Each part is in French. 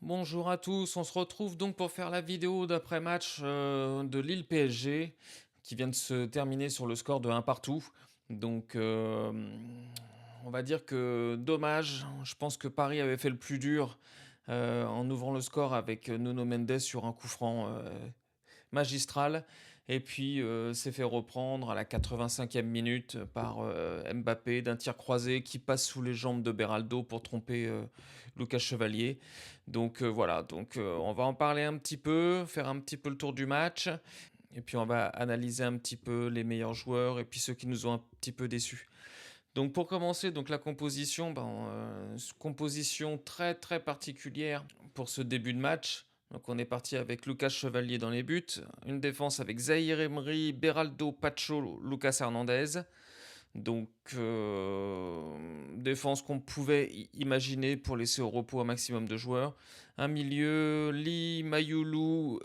Bonjour à tous, on se retrouve donc pour faire la vidéo d'après-match de Lille PSG qui vient de se terminer sur le score de 1 partout. Donc on va dire que dommage, je pense que Paris avait fait le plus dur en ouvrant le score avec Nuno Mendes sur un coup franc magistral et puis s'est fait reprendre à la 85e minute par Mbappé d'un tir croisé qui passe sous les jambes de Beraldo pour tromper Lucas Chevalier. Donc voilà, donc on va en parler un petit peu, faire un petit peu le tour du match et puis on va analyser un petit peu les meilleurs joueurs et puis ceux qui nous ont un petit peu déçus. Donc pour commencer, donc la composition, composition très très particulière pour ce début de match. Donc on est parti avec Lucas Chevalier dans les buts, une défense avec Zahir Emery, Beraldo, Pacho, Lucas Hernandez. Donc défense qu'on pouvait imaginer pour laisser au repos un maximum de joueurs. Un milieu, Lee, Mayulu,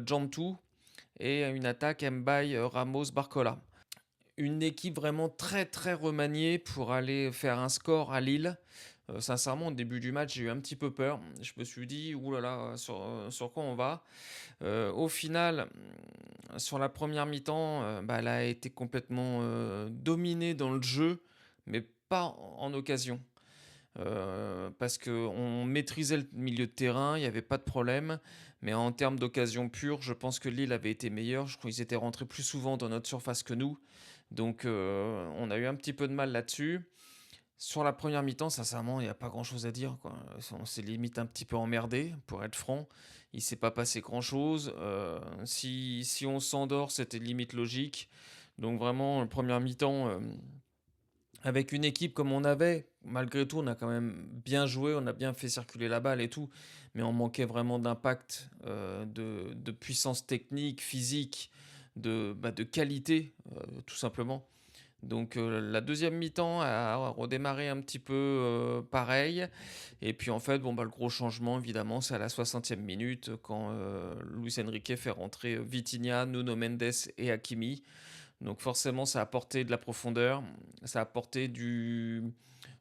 Jantou et une attaque Mbaye, Ramos, Barcola. Une équipe vraiment très très remaniée pour aller faire un score à Lille. Sincèrement, au début du match, j'ai eu un petit peu peur. Je me suis dit, oulala, sur quoi on va. Au final, sur la première mi-temps, elle a été complètement dominée dans le jeu, mais pas en occasion. Parce qu'on maîtrisait le milieu de terrain, il n'y avait pas de problème. Mais en termes d'occasion pure, je pense que Lille avait été meilleur. Je crois qu'ils étaient rentrés plus souvent dans notre surface que nous. Donc on a eu un petit peu de mal là-dessus. Sur la première mi-temps, sincèrement, il n'y a pas grand-chose à dire, quoi. On s'est limite un petit peu emmerdé, pour être franc. Il s'est pas passé grand-chose. Si on s'endort, c'était limite logique. Donc vraiment, la première mi-temps, avec une équipe comme on avait, malgré tout, on a quand même bien joué, on a bien fait circuler la balle et tout, mais on manquait vraiment d'impact, de puissance technique, physique, de qualité, tout simplement. Donc la deuxième mi-temps a redémarré un petit peu pareil. Et puis en fait, le gros changement, évidemment, c'est à la 60e minute quand Luis Enrique fait rentrer Vitinha, Nuno Mendes et Hakimi. Donc forcément, ça a apporté de la profondeur, ça a apporté du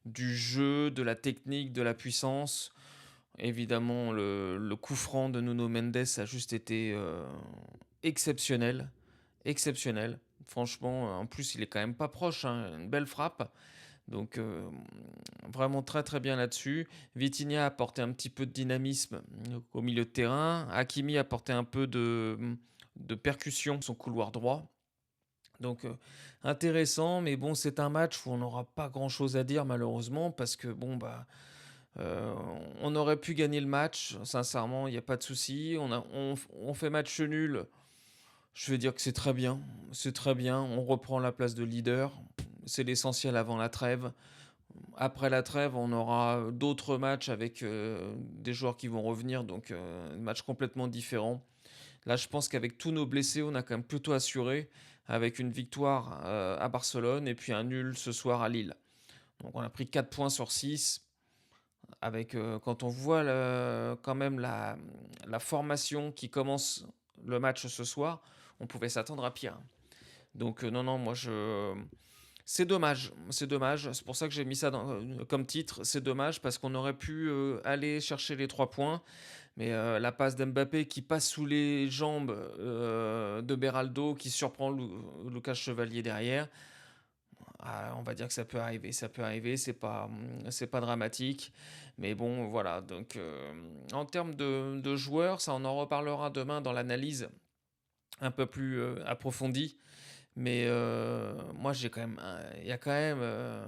jeu, de la technique, de la puissance. Évidemment, le coup franc de Nuno Mendes a juste été exceptionnel. Exceptionnel. Franchement, en plus, il est quand même pas proche, hein, une belle frappe. Donc, vraiment très très bien là-dessus. Vitinha a apporté un petit peu de dynamisme au milieu de terrain. Hakimi a apporté un peu de percussion son couloir droit. Donc intéressant, mais bon, c'est un match où on n'aura pas grand-chose à dire malheureusement parce que euh, on aurait pu gagner le match. Sincèrement, il n'y a pas de souci. On fait match nul. Je veux dire que c'est très bien. C'est très bien. On reprend la place de leader. C'est l'essentiel avant la trêve. Après la trêve, on aura d'autres matchs avec des joueurs qui vont revenir, donc un match complètement différent. Là, je pense qu'avec tous nos blessés, on a quand même plutôt assuré, avec une victoire à Barcelone et puis un nul ce soir à Lille. Donc on a pris 4 points sur 6. Avec, quand on voit quand même la formation qui commence le match ce soir, on pouvait s'attendre à pire. Donc non, non, moi je... C'est dommage, c'est dommage. C'est pour ça que j'ai mis ça comme titre. C'est dommage parce qu'on aurait pu aller chercher les 3 points. Mais la passe d'Mbappé qui passe sous les jambes de Beraldo, qui surprend Lucas Chevalier derrière, on va dire que ça peut arriver. Ça peut arriver, c'est pas dramatique. Mais bon, voilà. Donc en termes de joueurs, ça on en reparlera demain dans l'analyse un peu plus approfondie. Mais moi, j'ai quand même, il y a quand même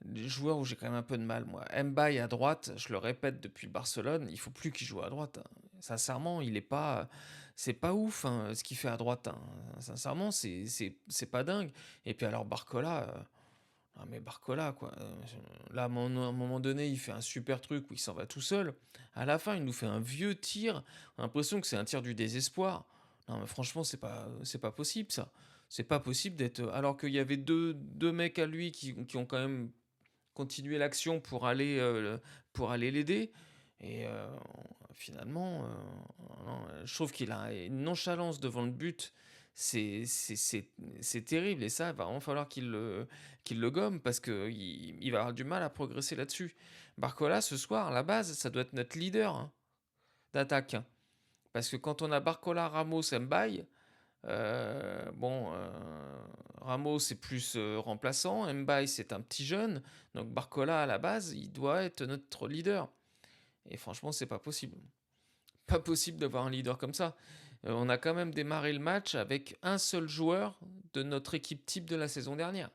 des joueurs où j'ai quand même un peu de mal. Moi, Mbaye à droite, je le répète depuis le Barcelone, il faut plus qu'il joue à droite, hein. Sincèrement, il est pas, c'est pas ouf hein, ce qu'il fait à droite, hein. Sincèrement, c'est pas dingue. Et puis alors Barcola. Ah mais Barcola quoi, là à un moment donné il fait un super truc où il s'en va tout seul. À la fin il nous fait un vieux tir, on a l'impression que c'est un tir du désespoir. Non mais franchement c'est pas possible ça. C'est pas possible d'être... Alors qu'il y avait deux mecs à lui qui ont quand même continué l'action pour aller l'aider. Et finalement, non, je trouve qu'il a une nonchalance devant le but. c'est terrible et ça, il va vraiment falloir qu'il le gomme parce qu'il va avoir du mal à progresser là-dessus. Barcola, ce soir, à la base, ça doit être notre leader, hein, d'attaque, hein. Parce que quand on a Barcola, Ramos, Mbaye, bon, Ramos c'est plus remplaçant, Mbaye c'est un petit jeune, donc Barcola à la base il doit être notre leader. Et franchement c'est pas possible. Pas possible d'avoir un leader comme ça. On a quand même démarré le match avec un seul joueur de notre équipe type de la saison dernière,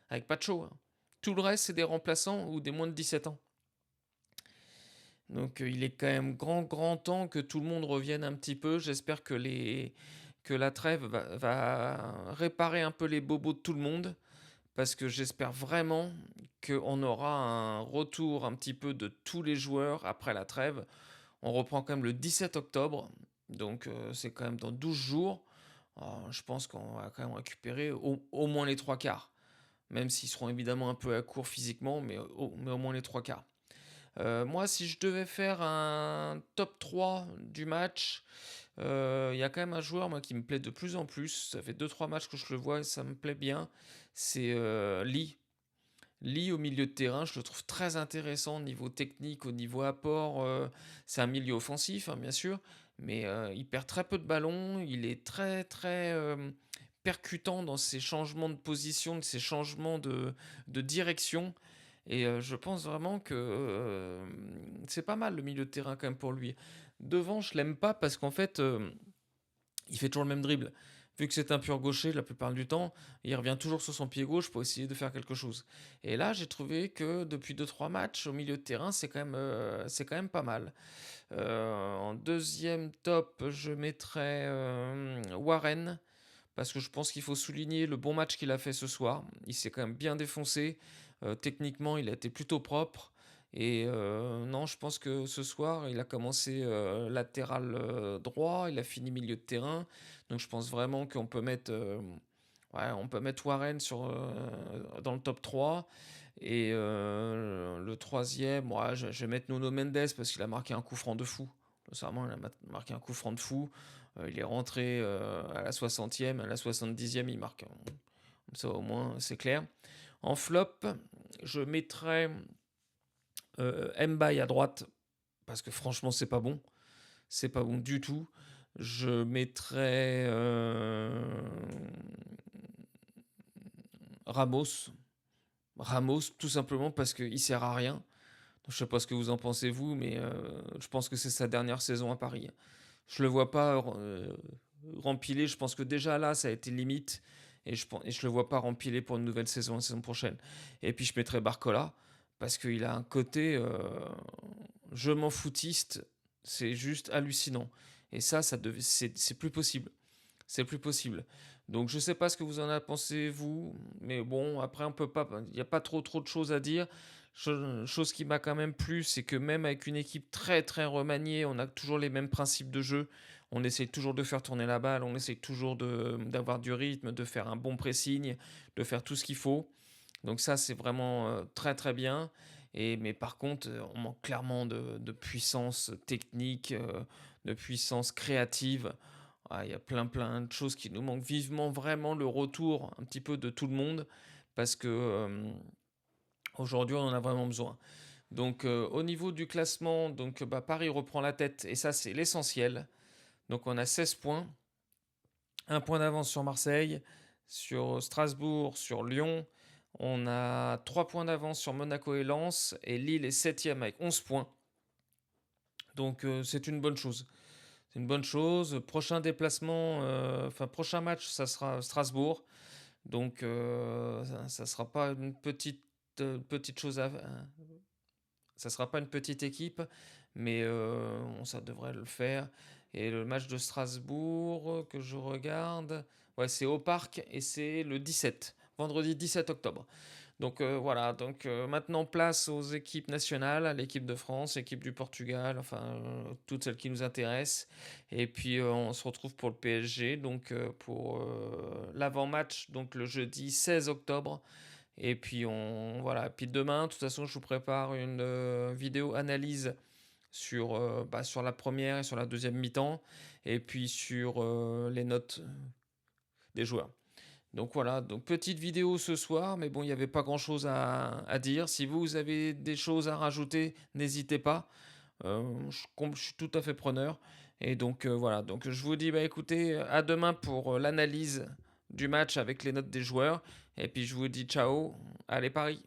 avec Pacho, hein. Tout le reste c'est des remplaçants ou des moins de 17 ans. Donc il est quand même grand temps que tout le monde revienne un petit peu. J'espère que la trêve va réparer un peu les bobos de tout le monde. Parce que j'espère vraiment qu'on aura un retour un petit peu de tous les joueurs après la trêve. On reprend quand même le 17 octobre. Donc c'est quand même dans 12 jours. Je pense qu'on va quand même récupérer au moins les trois quarts. Même s'ils seront évidemment un peu à court physiquement, mais au moins les trois quarts. Moi, si je devais faire un top 3 du match, il y a quand même un joueur moi, qui me plaît de plus en plus. Ça fait deux trois matchs que je le vois et ça me plaît bien. C'est Lee. Lee au milieu de terrain, je le trouve très intéressant au niveau technique, au niveau apport. C'est un milieu offensif, hein, bien sûr, mais il perd très peu de ballons. Il est très percutant dans ses changements de position, de ses changements de direction. Et je pense vraiment que c'est pas mal le milieu de terrain quand même pour lui. Devant, je l'aime pas parce qu'en fait, il fait toujours le même dribble. Vu que c'est un pur gaucher la plupart du temps, il revient toujours sur son pied gauche pour essayer de faire quelque chose. Et là, j'ai trouvé que depuis deux trois matchs au milieu de terrain, c'est quand même pas mal. En deuxième top, je mettrais Warren parce que je pense qu'il faut souligner le bon match qu'il a fait ce soir. Il s'est quand même bien défoncé. Techniquement, il a été plutôt propre. Et non, je pense que ce soir, il a commencé latéral droit, il a fini milieu de terrain. Donc je pense vraiment qu'on peut mettre, ouais, on peut mettre Warren dans le top 3. Et le troisième, ouais, je vais mettre Nuno Mendes parce qu'il a marqué un coup franc de fou. Sincèrement, il a marqué un coup franc de fou. Il est rentré à la 60e, à la 70e, il marque. Comme ça, au moins, c'est clair. En flop, je mettrais Mbaye à droite, parce que franchement, c'est pas bon. C'est pas bon du tout. Je mettrais Ramos. Ramos, tout simplement parce qu'il sert à rien. Je sais pas ce que vous en pensez vous, mais je pense que c'est sa dernière saison à Paris. Je le vois pas rempiler. Je pense que déjà là, ça a été limite. Et je le vois pas rempiler pour une nouvelle saison la saison prochaine. Et puis je mettrai Barcola parce qu'il a un côté je m'en foutiste. C'est juste hallucinant. Et c'est plus possible. C'est plus possible. Donc je sais pas ce que vous en avez pensé vous, mais bon après on peut pas, il n'y a pas trop de choses à dire. Chose qui m'a quand même plu, c'est que même avec une équipe très remaniée, on a toujours les mêmes principes de jeu. On essaye toujours de faire tourner la balle, on essaye toujours d'avoir du rythme, de faire un bon pressing, de faire tout ce qu'il faut. Donc ça c'est vraiment très bien. Mais par contre, on manque clairement de puissance technique, de puissance créative. Il y a plein de choses qui nous manquent vivement, vraiment le retour un petit peu de tout le monde, parce que aujourd'hui on en a vraiment besoin. Donc au niveau du classement, donc, Paris reprend la tête, et ça c'est l'essentiel. Donc on a 16 points, un point d'avance sur Marseille, sur Strasbourg, sur Lyon. On a 3 points d'avance sur Monaco et Lens, et Lille est 7ème avec 11 points. Donc c'est une bonne chose. C'est une bonne chose. Prochain déplacement, prochain match, ça sera Strasbourg. Donc ça sera pas une petite chose ça sera pas une petite équipe, mais ça devrait le faire. Et le match de Strasbourg que je regarde, ouais, c'est au Parc et c'est le 17, vendredi 17 octobre. Donc voilà, donc maintenant place aux équipes nationales, à l'équipe de France, l'équipe du Portugal, enfin toutes celles qui nous intéressent. Et puis on se retrouve pour le PSG, donc pour l'avant-match, donc le jeudi 16 octobre. Et puis voilà, puis demain, de toute façon, je vous prépare une vidéo analyse sur la première et sur la deuxième mi-temps, et puis sur les notes des joueurs. Donc voilà, donc petite vidéo ce soir, mais bon, il n'y avait pas grand-chose à dire. Si vous avez des choses à rajouter, n'hésitez pas. Je suis tout à fait preneur. Et donc voilà, donc je vous dis, bah écoutez, à demain pour l'analyse du match avec les notes des joueurs. Et puis je vous dis ciao, allez Paris.